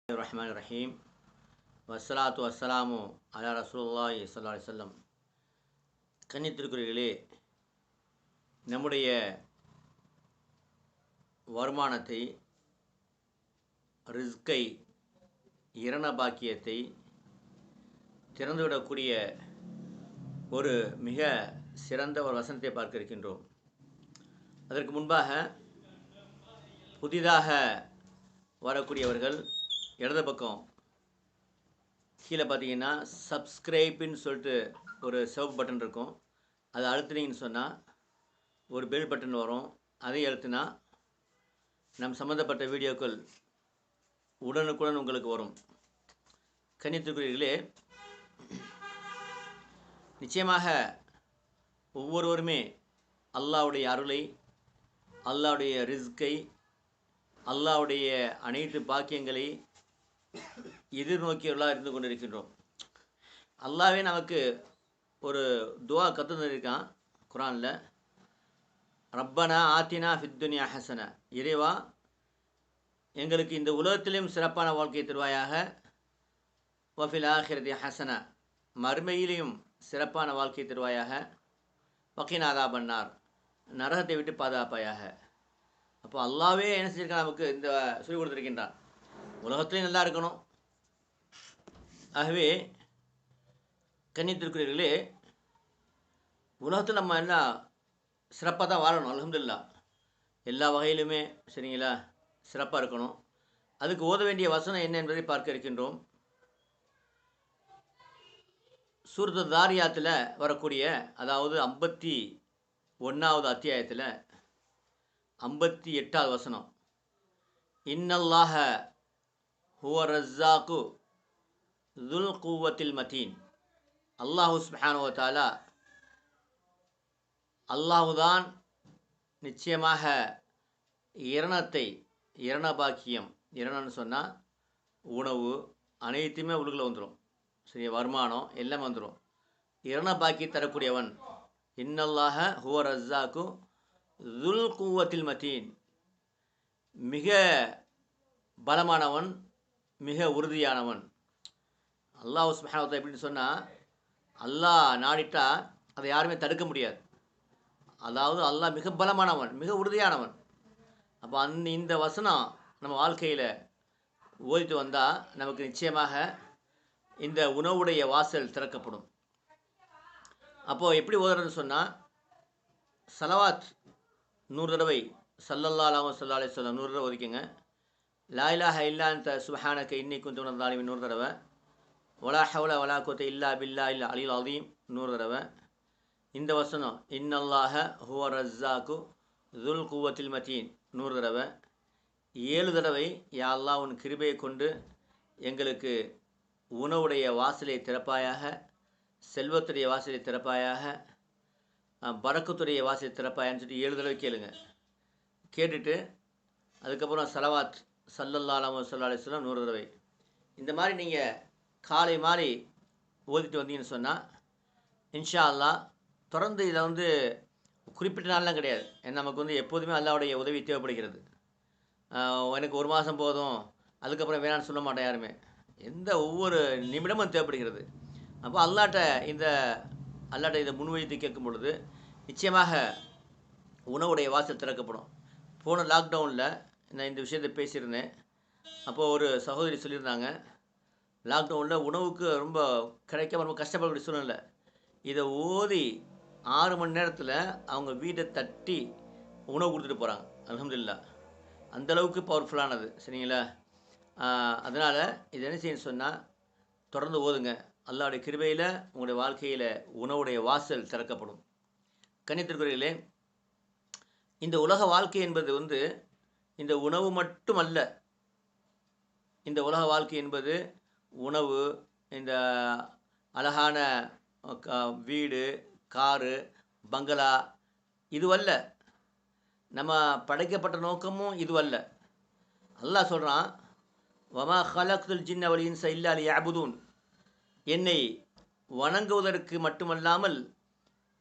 ரஹ்மான் ரஹீம் வஸ்ஸலாத்து வஸ்ஸலாமு அலா ரசூலுல்லாஹி ஸல்லல்லாஹு அலைஹி வஸல்லம். கன்னித்திருக்குறளே, நம்முடைய வருமானத்தை, ரிஸ்கை, இரண பாக்கியத்தை திறந்துவிடக்கூடிய ஒரு மிக சிறந்த ஒரு வசனத்தை பார்க்க இருக்கின்றோம். அதற்கு முன்பாக புதிதாக வரக்கூடியவர்கள் இடது பக்கம் கீழே பார்த்தீங்கன்னா சப்ஸ்கிரைப்னு சொல்லிட்டு ஒரு சிவப்பு பட்டன் இருக்கும். அதை அழுத்துனீங்கன்னு சொன்னால் ஒரு பெல் பட்டன் வரும். அதை அழுத்தினா நம் சம்மந்தப்பட்ட வீடியோக்கள் உடனுக்குடன் உங்களுக்கு வரும். கன்னித்திருக்குறளே, நிச்சயமாக ஒவ்வொருவருமே அல்லாஹ்வுடைய அருளை, அல்லாஹ்வுடைய ரிஸ்கை, அல்லாஹ்வுடைய அனைத்து பாக்கியங்களை எதிர்நோக்கியவர்களாக இருந்து கொண்டிருக்கின்றோம். அல்லாஹ்வே நமக்கு ஒரு துவா கற்று தந்திருக்கான் குரானில். ரப்பனா ஆத்தினா ஃபித்துன்யா ஹசன, இறைவா எங்களுக்கு இந்த உலகத்திலும் சிறப்பான வாழ்க்கையை தருவாயாக, வஃபில் ஆஹிரதி ஹசன, மறுமையிலையும் சிறப்பான வாழ்க்கையை தருவாயாக, வக்கீனா அதாபன்னார், நரகத்தை விட்டு பாதுகாப்பாயாக. அப்போ அல்லாஹ்வே என்ன செஞ்சிருக்கான், நமக்கு இந்த சொல்லிக் கொடுத்துருக்கின்றான். உலகத்துலேயும் நல்லா இருக்கணும். ஆகவே கன்னித்திருக்குறளே, உலகத்தில் நம்ம என்ன சிறப்பாக தான் வாழணும். அல்ஹம்துலில்லாஹ், எல்லா வகையிலுமே சரிங்களா, சிறப்பாக இருக்கணும். அதுக்கு ஓத வேண்டிய வசனம் என்ன என்பதை பார்க்க இருக்கின்றோம். சூரத்து தாரியாத்தில் வரக்கூடிய, அதாவது 51வது அத்தியாயத்தில் 58வது வசனம், இன்னல்லாஹ ஹுவ ரஸ்ஸாக்கு துல் குவத்தில் மதீன். அல்லாஹு சுப்ஹானஹு வ தஆலா, அல்லாஹுதான் நிச்சயமாக இரணத்தை, இரண பாக்கியம், இரணம்னு சொன்னால் உணவு அனைத்துமே உள்ளுக்குள்ள வந்துடும். சரி, வருமானம் எல்லாம் வந்துடும். இரண பாக்கி தரக்கூடியவன். இன்னல்லாஹ ஹுவ ரஸ்ஸாக்கு துல் குவத்தில் மதீன், மிக பலமானவன், மிக உறுதியானவன். அல்லாஹ் சுப்ஹானஹு வ தஆலா எப்படின்னு சொன்னால், அல்லாஹ் நாடிட்டா அதை யாருமே தடுக்க முடியாது. அதாவது அல்லாஹ் மிக பலமானவன், மிக உறுதியானவன். அப்போ இந்த வசனம் நம்ம வாழ்க்கையில் ஓதிட்டு வந்தால் நமக்கு நிச்சயமாக இந்த உணவுடைய வாசல் திறக்கப்படும். அப்போது எப்படி ஓதுறதுன்னு சொன்னால், சலவாத் 100 தடவை, ஸல்லல்லாஹு அலைஹி வஸல்லம் 100 தடவை ஒதுக்கிங்க. லா இலாஹ இல்லா அன்த சுப்ஹானக இன்னி குன்து மினல் ஸாலிமீன் 100 தடவை. வலா ஹவ்ல வலா குவத்த இல்லா பில்லாஹில் அலியில் அஸீம் 100 தடவை. இந்த வசனம் இன்னல்லாஹ ஹுவ ரஸ்ஸாக்கு துல் குவத்தில் மதீன் 100 தடவை. 7 தடவை யா அல்லாஹ் உன் கிருபையை கொண்டு எங்களுக்கு உணவுடைய வாசலை திறப்பாயாக, செல்வத்துடைய வாசலை திறப்பாயாக, பரக்கத்துடைய வாசலை திறப்பாயான்னு சொல்லி 7 தடவை கேளுங்க. கேட்டுட்டு அதுக்கப்புறம் சலவாத் ஸல்லல்லாஹு அலைஹி வஸல்லம் 100 தடவை. இந்த மாதிரி நீங்கள் காலை மாலை ஓதிட்டு வந்தீங்கன்னு சொன்னால் இன்ஷா அல்லாஹ் தொடர்ந்து இதை குறிப்பிட்ட நாள்லாம் கிடையாது. ஏன்னா நமக்கு எப்போதுமே அல்லாஹ்வுடைய உதவி தேவைப்படுகிறது. எனக்கு 1 மாதம் போதும், அதுக்கப்புறம் வேணான்னு சொல்ல மாட்டேன் யாருமே. ஒவ்வொரு நிமிடமும் தேவைப்படுகிறது. அப்போ அல்லாட்ட இதை முன்வைத்து கேட்கும் பொழுது நிச்சயமாக உணவுடைய வாசல் திறக்கப்படும். போன லாக்டவுனில் நான் இந்த விஷயத்தை பேசியிருந்தேன். அப்போது ஒரு சகோதரி சொல்லியிருந்தாங்க, லாக்டவுனில் உணவுக்கு ரொம்ப கிடைக்காம ரொம்ப கஷ்டப்படக்கூடிய சூழ்நிலை. இதை ஓதி 6 மணி நேரத்தில் அவங்க வீட்டை தட்டி உணவு கொடுத்துட்டு போகிறாங்க. அல்ஹம்துலில்லாஹ், அந்தளவுக்கு பவர்ஃபுல்லானது. சரிங்களா? அதனால் இது என்ன செய்யணும்னு சொன்னால், தொடர்ந்து ஓதுங்க. அல்லாஹ்வுடைய கிருபையில் உங்களுடைய வாழ்க்கையில் உணவுடைய வாசல் திறக்கப்படும். கன்னித்திருக்குறளே, இந்த உலக வாழ்க்கை என்பது இந்த உணவு மட்டும் அல்ல. இந்த உலக வாழ்க்கை என்பது உணவு, இந்த அழகான வீடு, காரு, பங்களா இதுவல்ல. நம்ம படைக்கப்பட்ட நோக்கமும் இதுவல்ல. அல்லாஹ் சொல்கிறான், வமா ஹலக்துல் ஜின்ன வல் இன்ஸ இல்லா லியஅ்புதூன், என்னை வணங்குவதற்கு மட்டுமல்லாமல்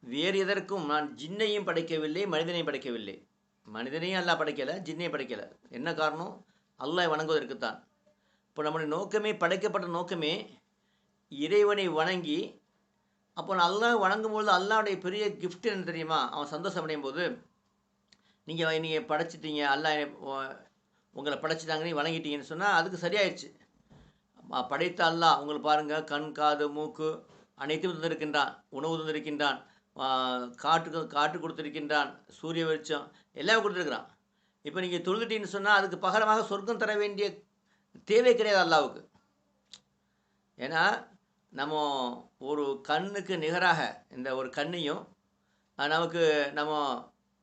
வேறு எதற்கும் நான் ஜின்னையும் படைக்கவில்லை, மனிதனையும் படைக்கவில்லை. மனிதனையும் அல்லாஹ் படைக்கலை, ஜின்னையும் படைக்கலை. என்ன காரணம்? அல்லாஹ் வணங்குவதற்குத்தான். இப்போ நம்முடைய நோக்கமே, படைக்கப்பட்ட நோக்கமே இறைவனை வணங்கி, அப்போ அல்லாஹ் வணங்கும்பொழுது அல்லாஹ்வுடைய பெரிய கிஃப்ட் என்ன தெரியுமா? அவன் சந்தோஷம் அடையும் போது, நீங்க படைச்சிட்டீங்க, அல்லாஹ் உங்கள படைச்சிட்டாங்க, நீங்க வணங்கிட்டீங்கன்னு சொன்னா, அதுக்கு சரியாயிருச்சு. படைத்த அல்லாஹ் உங்களுக்கு பாருங்க, கண், காது, மூக்கு அனைத்தும் தந்திருக்கின்றான். உணவு தந்திருக்கின்றான். ஆ காற்று கொடுத்திருக்கின்றான். சூரிய வெளிச்சம் எல்லாமே கொடுத்துருக்கிறான். இப்போ நீங்க தொழுதுட்டீங்கன்னு சொன்னா, அதுக்கு பகரமாக சொர்க்கம் தர வேண்டிய தேவை கிடையாது அல்லாஹ்வுக்கு. ஏன்னா, நம்ம ஒரு கண்ணுக்கு நிகராக இந்த ஒரு கண்ணையும், நமக்கு நம்ம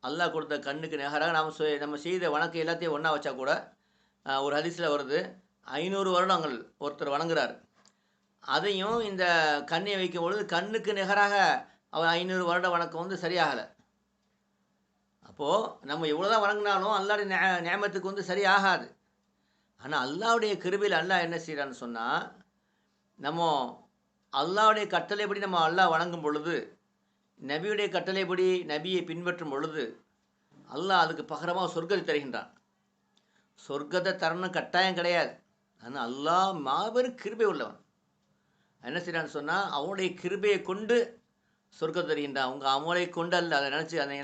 அல்லாஹ் கொடுத்த கண்ணுக்கு நிகராக நம்ம செய்த வணக்கம் எல்லாத்தையும் ஒண்ணா வச்சா கூட, ஒரு ஹதீஸ்ல வருது, 500 வருடங்கள் ஒருத்தர் வணங்குறாரு. அதையும் இந்த கண்ணை வைக்கும்பொழுது, கண்ணுக்கு நிகராக அவர் 500 வருட வணக்கம் வந்து சரியாகல. அப்போ நம்ம எவ்வளோதான் வணங்குனாலும் அல்லாஹ்வுடைய நியமத்துக்கு வந்து சரியாகாது. ஆனா அல்லாஹ்வுடைய கிருபையில அல்லாஹ் என்ன செய்றான்னு சொன்னா, நம்ம அல்லாஹ்வுடைய கட்டளைப்படி நம்ம அல்லாஹ் வணங்கும் பொழுது, நபியுடைய கட்டளைப்படி நபியை பின்பற்றும் பொழுது, அல்லாஹ் அதுக்கு பகரமா சொர்க்கத்தை தருகின்றான். சொர்க்கத்தை தரணும் கட்டாயம் கிடையாது. ஆனா அல்லாஹ் மாபெரும் கிருபை உள்ளவன். என்ன செய்றான்னு சொன்னா, அவனுடைய கிருபையை கொண்டு சொர்க்கம் தருகின்றான். உங்க அமலை கொண்டு அல்ல. அதை நினச்சு அதை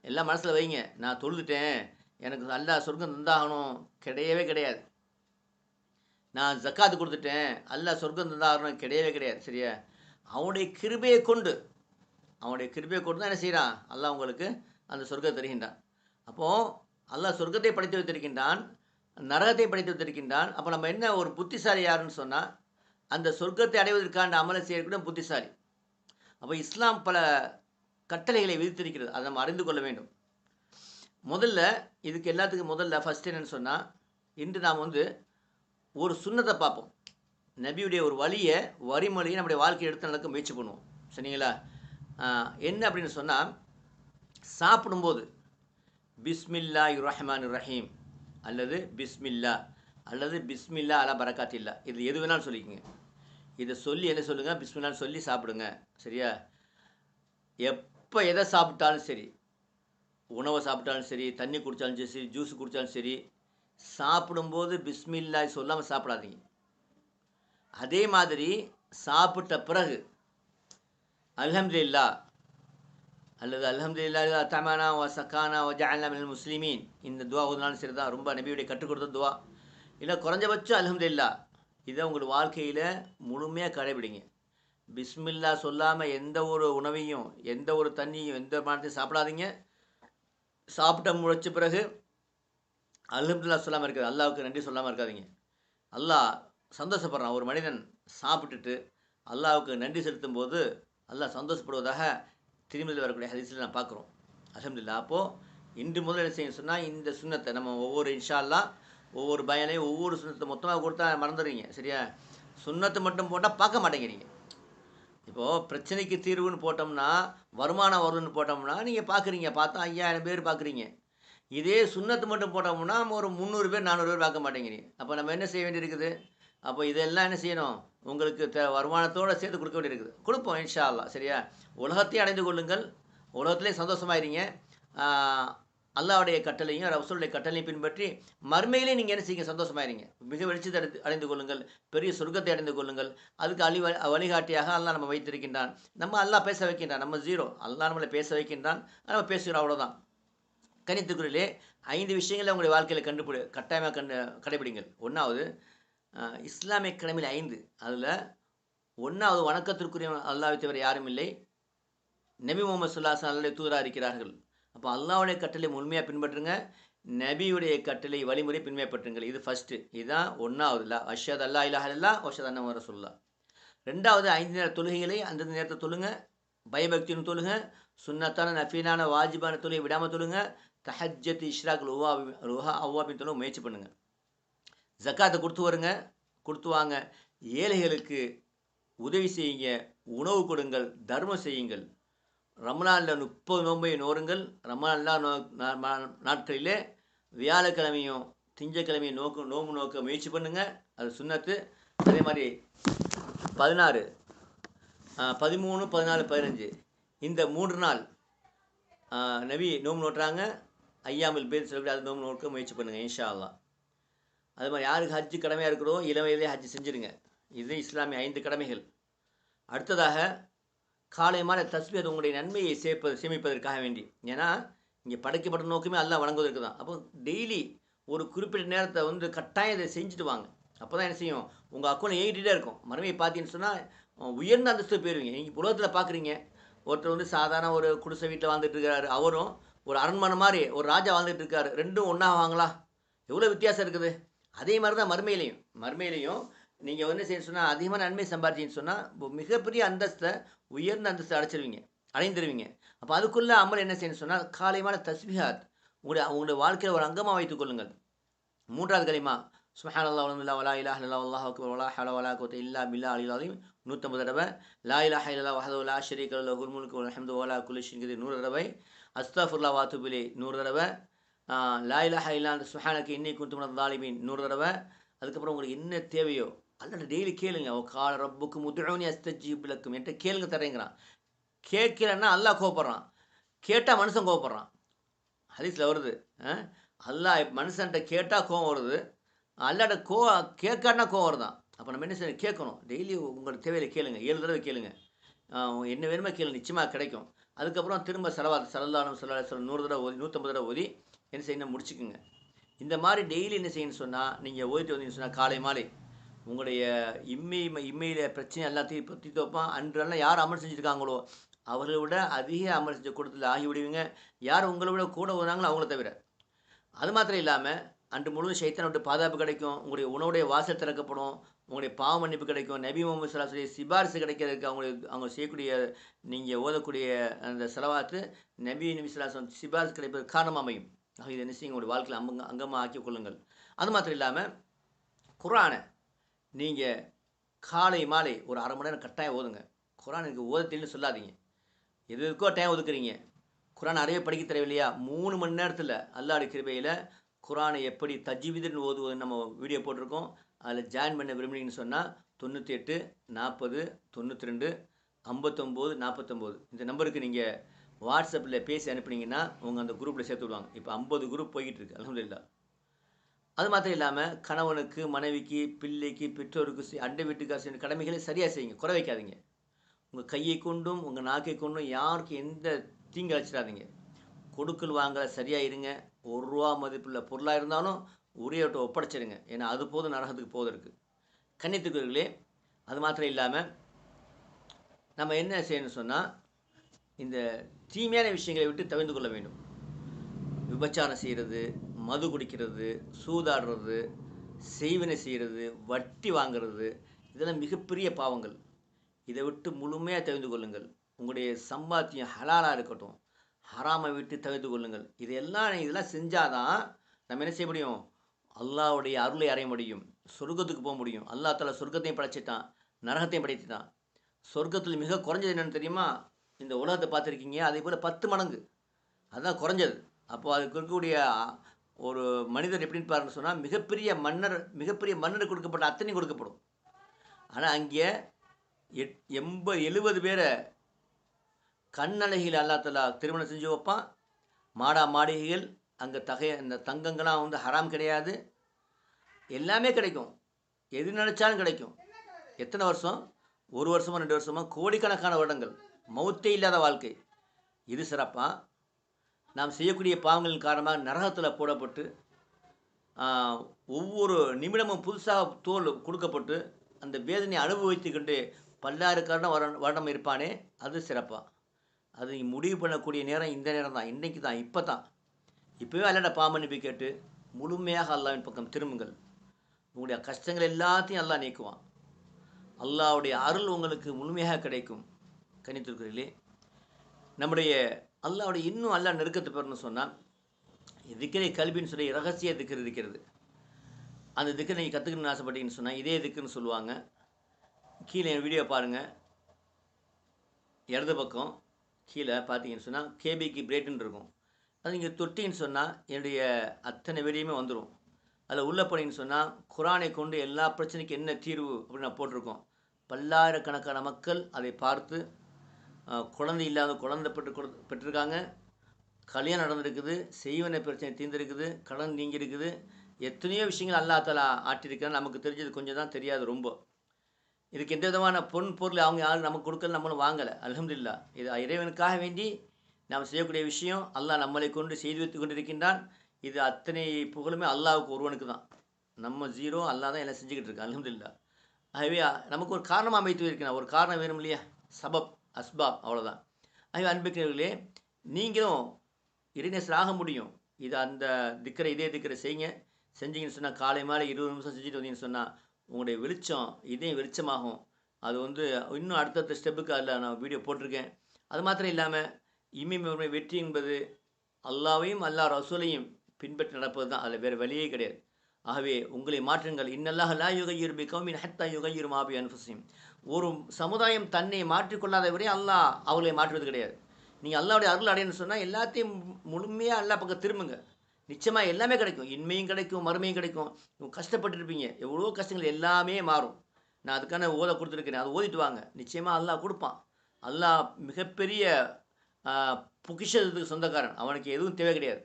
எல்லாம் மனசில் வைங்க. நான் தொழுதுட்டேன், எனக்கு அல்லாஹ் சொர்க்கம் தந்தாகணும் கிடையவே கிடையாது. நான் ஜக்காத்து கொடுத்துட்டேன், அல்லாஹ் சொர்க்கம் தந்தாகணும் கிடையவே கிடையாது. சரியா? அவனுடைய கிருபையை கொண்டு தான் என்ன செய்கிறான்? அல்லாஹ் உங்களுக்கு அந்த சொர்க்கத்தை தருகின்றான். அப்போது அல்லாஹ் சொர்க்கத்தை படைத்து வைத்திருக்கின்றான், நரகத்தை படைத்து வைத்திருக்கின்றான். அப்போ நம்ம என்ன ஒரு புத்திசாலி யாருன்னு சொன்னால், அந்த சொர்க்கத்தை அடைவதற்கான அமலை செய்யக்கூடிய புத்திசாலி. அப்போ இஸ்லாம் பல கட்டளைகளை விதித்திருக்கிறது. அதை நம்ம அறிந்து கொள்ள வேண்டும். முதல்ல இதுக்கு எல்லாத்துக்கும் ஃபஸ்ட் என்னன்னு சொன்னால், இன்று நாம் வந்து ஒரு சுன்னத்தை பார்ப்போம். நபியுடைய ஒரு வரிமொழியை நம்முடைய வாழ்க்கையை எடுத்து நடக்க முயற்சி பண்ணுவோம். சரிங்களா? என்ன அப்படின்னு சொன்னால், சாப்பிடும்போது பிஸ்மில்லாஹிர் ரஹ்மானிர் ரஹீம் அல்லது பிஸ்மில்லா அல்லது பிஸ்மில்லா அலா பரக்காத்தில்லா, இது எது வேணாலும் சொல்லிக்கோங்க. இதை சொல்லி என்ன சொல்லுங்கள், பிஸ்மில்லான்னு சொல்லி சாப்பிடுங்க. சரியா? எப்போ எதை சாப்பிட்டாலும் சரி, உணவை சாப்பிட்டாலும் சரி, தண்ணி குடித்தாலும் சரி, ஜூஸ் குடித்தாலும் சரி, சாப்பிடும்போது பிஸ்மில்லா சொல்லாமல் சாப்பிடாதீங்க. அதே மாதிரி சாப்பிட்ட பிறகு அல்ஹம்துலில்லாஹ் அல்லது அல்ஹம்துலில்லாஹ் தமானா வ சக்கானா வ ஜஅல்னா மினல் முஸ்லிமீன், இந்த துவா ஓதுனாலும் சரி தான். ரொம்ப நபியுடைய கற்றுக் கொடுத்த துவா. இல்லை குறைஞ்சபட்சம் அல்ஹம்துலில்லாஹ், இதை உங்கள் வாழ்க்கையில் முழுமையாக கடைபிடிங்க. பிஸ்மில்லா சொல்லாமல் எந்த ஒரு உணவையும், எந்த ஒரு தண்ணியும், எந்த பானத்தையும் சாப்பிடாதீங்க. சாப்பிட்ட முடிச்ச பிறகு அல்ஹம்துலில்லாஹ் சொல்லாமல் இருக்காது, அல்லாஹ்வுக்கு நன்றி சொல்லாமல் இருக்காதீங்க. அல்லாஹ் சந்தோஷப்படுறான். ஒரு மனிதன் சாப்பிட்டுட்டு அல்லாஹ்வுக்கு நன்றி செலுத்தும் போது அல்லாஹ் சந்தோஷப்படுவதாக திருமதியில் வரக்கூடிய ஹதீஸில் நான் பார்க்குறோம். அல்ஹம்துலில்லாஹ். அப்போது இன்று முதல் என்ன செய்யணும் சொன்னால், இந்த சுன்னத்தை நம்ம ஒவ்வொரு இன்ஷா அல்லாஹ் ஒவ்வொரு பயனையும் ஒவ்வொரு சுண்ணத்தை மொத்தமாக கொடுத்தா மறந்துடுறீங்க. சரியா? சுண்ணத்தை மட்டும் போட்டால் பார்க்க மாட்டேங்கிறீங்க. இப்போது பிரச்சனைக்கு தீர்வுன்னு போட்டோம்னா, வருமானம் வருதுன்னு போட்டோம்னா நீங்கள் பார்க்குறீங்க, பார்த்தா 5000 பேர் பார்க்குறீங்க. இதே சுண்ணத்து மட்டும் போட்டோம்னா ஒரு 300 பேர் 400 பேர் பார்க்க மாட்டேங்கிறீங்க. அப்போ நம்ம என்ன செய்ய வேண்டியிருக்குது? அப்போ இதெல்லாம் என்ன செய்யணும்? உங்களுக்கு வருமானத்தோடு சேர்த்து கொடுக்க வேண்டியிருக்குது. கொடுப்போம் இன்ஷா அல்லாஹ். சரியா? உலகத்தையும் அடைந்து கொள்ளுங்கள், உலகத்திலே சந்தோஷமாயிருங்க. அல்லாஹ்வுடைய கட்டளையும் ரசூலுடைய கட்டளையும் பின்பற்றி மறுமையிலே நீங்கள் என்ன செய்யுங்க? சந்தோஷமாயிருங்க. மிக வெளிச்சத்தை அடைந்து கொள்ளுங்கள், பெரிய சொர்க்கத்தை அடைந்து கொள்ளுங்கள். அதுக்கு வழிகாட்டியாக அல்லாஹ் நம்ம வைத்திருக்கின்றான். அல்லாஹ் பேச வைக்கின்றான். நம்ம ஜீரோ. அல்லாஹ் நம்மளை பேச வைக்கின்றான், நம்ம பேசுகிறோம், அவ்வளோதான். கணித்துக்குறிலே 5 விஷயங்களை உங்களுடைய வாழ்க்கையில் கட்டாயமாக கடைபிடிங்கள். 1வது இஸ்லாமிய கடமையில் 5. அதில் 1வது வணக்கத்திற்குரிய அல்லாஹ்வை தவிர யாரும் இல்லை, நபி முகமது ஸல்லல்லாஹு அலைஹி வஸல்லம் தூதராக இருக்கிறார்கள். அப்போ அல்லாஹ்வுடைய கட்டளை முழுமையாக பின்பற்றுங்க, நபியுடைய கட்டளை வழிமுறை பின்பற்றுங்கள். இது ஃபஸ்ட்டு. இதுதான் 1வது. அஷ்ஹது அல்லா இலாஹா இல்லல்லாஹ் வ அஷ்ஹது அன்ன முஹம்மதர் ரசூலுல்லாஹ். 2வது 5 நேர தொழுகைகளை அந்தந்த நேரத்தை தொழுங்க, பயபக்தின்னு தொழுங்க, சுன்னத்தான நஃபீலான வாஜிபான தொழுகை விடாமல் தொழுங்க, தஹஜ்ஜத் இஷ்ராக் ருஹா அவ்வாபின் தொழுக முயற்சி பண்ணுங்கள். ஜக்காத்தை கொடுத்து வாங்க, ஏழைகளுக்கு உதவி செய்யுங்க, உணவு கொடுங்கள், தர்மம் செய்யுங்கள். ரமலானில் 30 நோன்பை நோருங்கள். ரமலான் நாட்களிலே வியாழக்கிழமையும் திங்கக்கிழமையும் நோம்பு நோக்க முயற்சி பண்ணுங்கள். அது சுன்னத்து. அதே மாதிரி 16, 13, 14, 15 இந்த 3 நாள் நபி நோம்பு நோட்டுறாங்க. ஐயாமில் பேர் சொல்லக்கூடிய அது நோம்பு நோக்க முயற்சி பண்ணுங்கள் இன்ஷா அல்லாஹ். அது மாதிரி யாருக்கு ஹஜ்ஜு கடமையாக இருக்கிறோ இளம் வயதிலே ஹஜ்ஜு செஞ்சுருங்க. இது இஸ்லாமிய 5 கடமைகள். அடுத்ததாக காலை மாலை தஸ்பீஹ் உங்களுடைய நன்மையை சேமிப்பதற்காக வேண்டி. ஏன்னா இங்கே படைக்கப்பட்ட நோக்கமே அல்லாஹ் வணங்குவதற்கு தான். அப்போ டெய்லி ஒரு குறிப்பிட்ட நேரத்தை வந்து கட்டாயம் இதை செஞ்சுட்டு வாங்க. அப்போ தான் என்ன செய்யும், உங்கள் அக்கௌண்ட் ஏறிட்டே இருக்கும். மறுமையை பார்த்தீங்கன்னு சொன்னால் உயர்ந்த அந்தஸ்து போயிருவீங்க. நீங்கள் உலகத்தில் பார்க்குறீங்க, ஒருத்தர் வந்து சாதாரண ஒரு குடிசை வீட்டில் வாழ்ந்துட்டு இருக்காரு, அவரும் ஒரு அரண்மனை மாதிரி ஒரு ராஜா வாழ்ந்துட்டு இருக்காரு. ரெண்டும் ஒன்றா வாங்களா? எவ்வளோ வித்தியாசம் இருக்குது. அதே மாதிரி தான் மறுமையிலையும் நீங்கள் வந்து செய்ய சொன்னால் அதிகமான நன்மை சம்பாதிச்சின்னு சொன்னால் மிகப்பெரிய அந்தஸ்தை உயர்ந்த அந்தஸ்தை அடைந்துருவீங்க. அப்போ அதுக்குள்ளே அமல் என்ன செய்யணும்னு சொன்னால் காலைமான தஸ்பிஹாத் உங்களுடைய வாழ்க்கையில் ஒரு அங்கமாக வைத்துக் கொள்ளுங்கள். 3வது கலிமா சுப்ஹானல்லாஹ் வல்ஹம்துலில்லாஹ் வலா இலாஹ இல்லல்லாஹ் வல்லாஹு அக்பர் வலா ஹவ்ல வலா குவத்த இல்லா பில்லாஹ் அலில் அலீம் 150 தடவை. லா இலாஹ இல்லல்லாஹ் வஹ்தஹு லா ஷரீக லஹு லஹுல் முல்கு வல் ஹம்து வலா குல்லி ஷைஇன் கதீர் 100 தடவை. அஸ்தக்ஃபிருல்லாஹ் வ அத்தூபு இலைஹ் 100 தடவை. லா இலாஹ இல்லா அன்த சுப்ஹானக இன்னி குன்து மினல் ஸாலிமீன் 100 தடவை. அதுக்கப்புறம் உங்களுக்கு என்ன தேவையோ அல்லாஹ்ட்ட டெய்லி கேளுங்க. கால ரப்புக்கும் உதுஊனி அஸ்தஜீப் லக்கும் என்கிட்ட கேளுங்க தரேங்கிறான். கேட்கலன்னா அல்லாஹ் கோவப்படுறான், கேட்டால் மனுஷன் கோவப்படுறான். ஹதீஸில் வருது, அல்லாஹ் மனுஷன்கிட்ட கேட்டால் கோவம் வருது, அல்லாட்ட கேட்காட்டினா கோவம் வருதான். அப்போ நம்ம என்ன செய்யணும், கேட்கணும். டெய்லி உங்களோட தேவையில கேளுங்க, 7 தடவை கேளுங்க. என்ன வேணுமோ கேளுங்க, நிச்சயமாக கிடைக்கும். அதுக்கப்புறம் திரும்ப ஸல்லல்லாஹு அலைஹி வஸல்லம் 100 தடவை ஓதி 150 தடவை ஓதி என்ன செய்யணும் முடிச்சுக்குங்க. இந்த மாதிரி டெய்லி என்ன செய்யணும்னு சொன்னால் நீங்கள் ஓதிட்டு வந்தீங்கன்னு சொன்னால் காலை மாலை உங்களுடைய இம்மையில் பிரச்சனை எல்லாத்தையும் தீர்த்து வைப்பான். அன்றெல்லாம் யார் அமல் செஞ்சுருக்காங்களோ அவர்களை விட அதிக அமல் செஞ்ச கூட்டத்தில் ஆகிவிடுவீங்க. யார் உங்களை விட கூட ஓதுனாங்களோ அவங்கள தவிர. அது மாத்திரம் இல்லாமல் அன்று முழுவதும் ஷைத்தானை விட்டு பாதுகாப்பு கிடைக்கும். உங்களுடைய உணவுடைய வாசல் திறக்கப்படும். உங்களுடைய பாவ மன்னிப்பு கிடைக்கும். நபி முகமது ஸல்லல்லாஹு அலைஹி வஸல்லம் சிபாரிசு கிடைக்கிறதுக்கு அவங்க செய்யக்கூடிய நீங்கள் ஓதக்கூடிய அந்த ஸலவாத்து நபி ஸல்லல்லாஹு அலைஹி வஸல்லம் சிபாரிசு கிடைப்பதற்கு காரணமாக அமையும். ஆக இதை என்ன செய்யுங்க, உங்களுடைய வாழ்க்கையில் அங்கமாக ஆக்கிக் கொள்ளுங்கள். அது மாத்திரம் இல்லாமல் குர்ஆனை நீங்கள் காலை மாலை ஒரு அரை மணி நேரம் கட்டாயம் ஓதுங்க. குர்ஆன் எனக்கு ஓத தெரியலன்னு சொல்லாதீங்க. எதுக்கோ டைம் ஒதுக்குறீங்க. குர்ஆன் நிறைய படிக்க தேவையில்லையா? 3 மணி நேரத்தில் அல்லாஹ்வுடைய கிருபையில் குர்ஆனை எப்படி தஜ்வீதுன்னு ஓதுவதுன்னு நம்ம வீடியோ போட்டிருக்கோம். அதில் ஜாயின் பண்ண விரும்புனீங்கன்னு சொன்னால் 98 40 92 59 49 இந்த நம்பருக்கு நீங்கள் வாட்ஸ்அப்பில் பேசி அனுப்புனீங்கன்னா உங்கள் அந்த குரூப்பில் சேர்த்து விடுவாங்க. இப்போ 50 குரூப் போய்கிட்டு இருக்கு, அல்ஹம்துலில்லாஹ். அது மாத்திரம் இல்லாமல் கணவனுக்கு, மனைவிக்கு, பிள்ளைக்கு, பெற்றோருக்கு, அண்டை வீட்டுக்கார் செய்ய கடமைகளை சரியாக செய்யுங்க, குறை வைக்காதீங்க. உங்கள் கையை கொண்டும் உங்கள் நாக்கை கொண்டும் யாருக்கும் எந்த தீங்கு அழைச்சிடாதீங்க. கொடுக்கல் வாங்கல சரியாக இருங்க. ₹1 மதிப்புள்ள பொருளாக இருந்தாலும் உரியவர்கிட்ட ஒப்படைச்சிடுங்க. ஏன்னா அது போதும் நரகத்துக்கு போவதற்கு. கன்னியத்துக்குரியவர்களே, அது மாத்திரம் இல்லாமல் நம்ம என்ன செய்யணும்னு சொன்னால் இந்த தீமையான விஷயங்களை விட்டு தவிர்த்து கொள்ள வேண்டும். விபச்சாரம் செய்கிறது, மது குடிக்கிறது, சூதாடுறது, செய்வினை செய்கிறது, வட்டி வாங்கிறது, இதெல்லாம் மிகப்பெரிய பாவங்கள். இதை விட்டு முழுமையாக தவிர்த்து கொள்ளுங்கள். உங்களுடைய சம்பாத்தியம் ஹலாலாக இருக்கட்டும், ஹராமை விட்டு தவிர்த்து கொள்ளுங்கள். இதெல்லாம் செஞ்சால் தான் நம்ம என்ன செய்ய முடியும், அல்லாஹ்வுடைய அருளை அடைய முடியும், சொர்க்கத்துக்கு போக முடியும். அல்லாஹ் தஆலா சொர்க்கத்தையும் படைச்சிட்டான், நரகத்தையும் படைத்துட்டான். சொர்க்கத்தில் மிக குறைஞ்சது என்னென்னு தெரியுமா? இந்த உலகத்தை பார்த்துருக்கீங்க, அதே போல் 10 மடங்கு அதுதான் குறைஞ்சது. அப்போது அதுக்கு இருக்கக்கூடிய ஒரு மனிதர் எப்படின்னு பாருன்னு சொன்னால் மிகப்பெரிய மன்னர் கொடுக்கப்பட்ட அத்தனை கொடுக்கப்படும். ஆனால் அங்கே 80-70 பேரை கண்ணழகியில் அல்லாஹ் தஆலா திருமணம் செஞ்சு வைப்பான். மாளிகைகள் அங்கே இந்த தங்கங்கள்லாம் வந்து ஹராம் கிடையாது, எல்லாமே கிடைக்கும். எது நினச்சாலும் கிடைக்கும். எத்தனை வருஷம்? 1 வருஷமோ 2 வருஷமோ, கோடிக்கணக்கான வருடங்கள், மௌத்தே இல்லாத வாழ்க்கை. இது சிறப்பாக நாம் செய்யக்கூடிய பாவங்களின் காரணமாக நரகத்தில் போடப்பட்டு ஒவ்வொரு நிமிடமும் புதுசாக தோல் கொடுக்கப்பட்டு அந்த வேதனையை அனுபவித்துக்கிட்டு பல்லாயிரக்காரன் வருடம் இருப்பானே, அது சிறப்பாக. அது முடிவு பண்ணக்கூடிய நேரம் இந்த நேரம் தான், இன்றைக்கு தான், இப்போ தான். இப்போவே அல்லாஹ்ட்ட பாவமன்னிப்பு கேட்டு முழுமையாக அல்லாஹ்வின் பக்கம் திரும்புங்கள். உங்களுடைய கஷ்டங்கள் எல்லாத்தையும் அல்லாஹ் நீக்குவான். அல்லாஹ்வுடைய அருள் உங்களுக்கு முழுமையாக கிடைக்கும். கன்னியத்துக்குரியவர்களே, நம்முடைய அல்லாஹ்வுடைய இன்னும் அல்லாஹ் நெருக்கத்தை பெறணும்னு சொன்னால் திக்ரை கல்பின்னு சொல்லி ரகசிய திக்ர் இருக்கிறது. அந்த திக்ரை நீங்கள் கற்றுக்கணும்னு ஆசைப்பட்டீங்கன்னு சொன்னால் இதே திக்ருன்னு சொல்லுவாங்க. கீழே என் வீடியோ பாருங்கள், இடது பக்கம் கீழே பார்த்தீங்கன்னு சொன்னால் கேபிக்கு பிரேட்டுன்னு இருக்கும். அது நீங்கள் தொட்டின்னு சொன்னால் என்னுடைய அத்தனை வீடியோமே வந்துடும். அதில் உள்ளே போனீங்கன்னு சொன்னால் குர்ஆனை கொண்டு எல்லா பிரச்சனைக்கும் என்ன தீர்வு அப்படின்னு நான் போட்டிருக்கோம். பல்லாயிரக்கணக்கான மக்கள் அதை பார்த்து குழந்தை இல்லாத குழந்தை பெற்றிருக்காங்க, கல்யாணம் நடந்திருக்குது, செய்வன பிரச்சனை தீர்ந்திருக்குது, கடன் நீங்கியிருக்குது, எத்தனையோ விஷயங்கள் அல்லாஹ் தஆலா ஆட்டியிருக்கிறான். நமக்கு தெரிஞ்சது கொஞ்சம் தான், தெரியாது ரொம்ப. இதுக்கு எந்த விதமான பொருள் அவங்க யாரும் நமக்கு கொடுக்கல, நம்மளும் வாங்கலை. அல்ஹம்துலில்லாஹ். இது இறைவனுக்காக வேண்டி நாம் செய்யக்கூடிய விஷயம். அல்லாஹ் நம்மளை கொண்டு செய்து வைத்துக் கொண்டிருக்கின்றான். இது அத்தனை புகழுமே அல்லாஹ்வுக்கு ஒருவனுக்கு தான். நம்ம 0, அல்லாஹ் தான் எல்லாம் செஞ்சுக்கிட்டு இருக்கான். அல்ஹம்துலில்லாஹ். ஆகவே நமக்கு ஒரு காரணம் அமைத்து இருக்கிறான். ஒரு காரணம் வேணும் இல்லையா? சபப், அஸ்பாப் அவ்வளோதான். ஆகவே அன்புக்குரியவர்களே, நீங்களும் இறைநேசர் ஆக முடியும். இது அந்த இதே திக்கரை செய்யுங்க. செஞ்சீங்கன்னு சொன்னால் காலை மாலை 20 நிமிஷம் செஞ்சுட்டு வந்தீங்கன்னு சொன்னால் உங்களுடைய வெளிச்சம் இதயம் வெளிச்சமாகும். அது வந்து இன்னும் அடுத்தடுத்த ஸ்டெப்புக்கு அதில் நான் வீடியோ போட்டிருக்கேன். அது மாத்திரம் இல்லாமல் இம்மை வெற்றி என்பது அல்லாவையும் அல்லாஹ் ரசூலையும் பின்பற்றி நடப்பது தான். அதில் வேறு வழியே கிடையாது. ஆகவே உங்களை மாற்றுங்கள். இன்னல்லாஹ லா யுகய்யிரு பிகௌமின் ஹத்தா யுகய்யிரு மா பி அன்ஃபுஸிஹிம். ஒரு சமுதாயம் தன்னை மாற்றிக்கொள்ளாத வரை அல்லாஹ் அவர்களை மாற்றுவது கிடையாது. நீங்கள் அல்லாஹ்வுடைய அருள் அடையணும்னு சொன்னால் எல்லாத்தையும் முழுமையாக அல்லாஹ் பக்கம் திரும்புங்க. நிச்சயமாக எல்லாமே கிடைக்கும். இன்மையும் கிடைக்கும், மறுமையும் கிடைக்கும். கஷ்டப்பட்டுருப்பீங்க, எவ்வளோ கஷ்டங்கள் எல்லாமே மாறும். நான் அதுக்கான ஓத கொடுத்துருக்கிறேன். அதை ஓதிட்டு வாங்க. நிச்சயமாக அல்லாஹ் கொடுப்பான். அல்லாஹ் மிகப்பெரிய பொக்கிஷத்துக்கு சொந்தக்காரன். அவனுக்கு எதுவும் தேவை கிடையாது.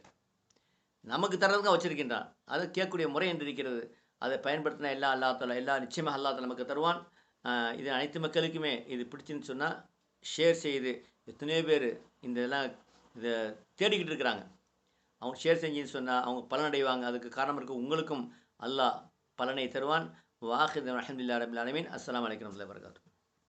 நமக்கு தரதுக்கு வச்சிருக்கின்றான். அதை கேட்கக்கூடிய முறை என்று இருக்கிறது. அதை பயன்படுத்தினா அல்லாஹ் தஆலா நிச்சயமாக அல்லாஹ் தஆலா நமக்கு தருவான். இது அனைத்து மக்களுக்குமே இது பிடிச்சுன்னு சொன்னால் ஷேர் செய்து எத்தனையோ பேர் இதெல்லாம் இதை தேடிக்கிட்டு இருக்கிறாங்க. அவங்க ஷேர் செஞ்சுன்னு சொன்னால் அவங்க பலனடைவாங்க. அதுக்கு காரணம் இருக்குது. உங்களுக்கும் அல்லாஹ் பலனை தருவான். வாஹித் அல்ஹம்துலில்லாஹி ரப்பில் ஆலமீன். அஸ்ஸலாமு அலைக்கும் வரஹ்மத்துல்லாஹி வபரகாத்துஹு.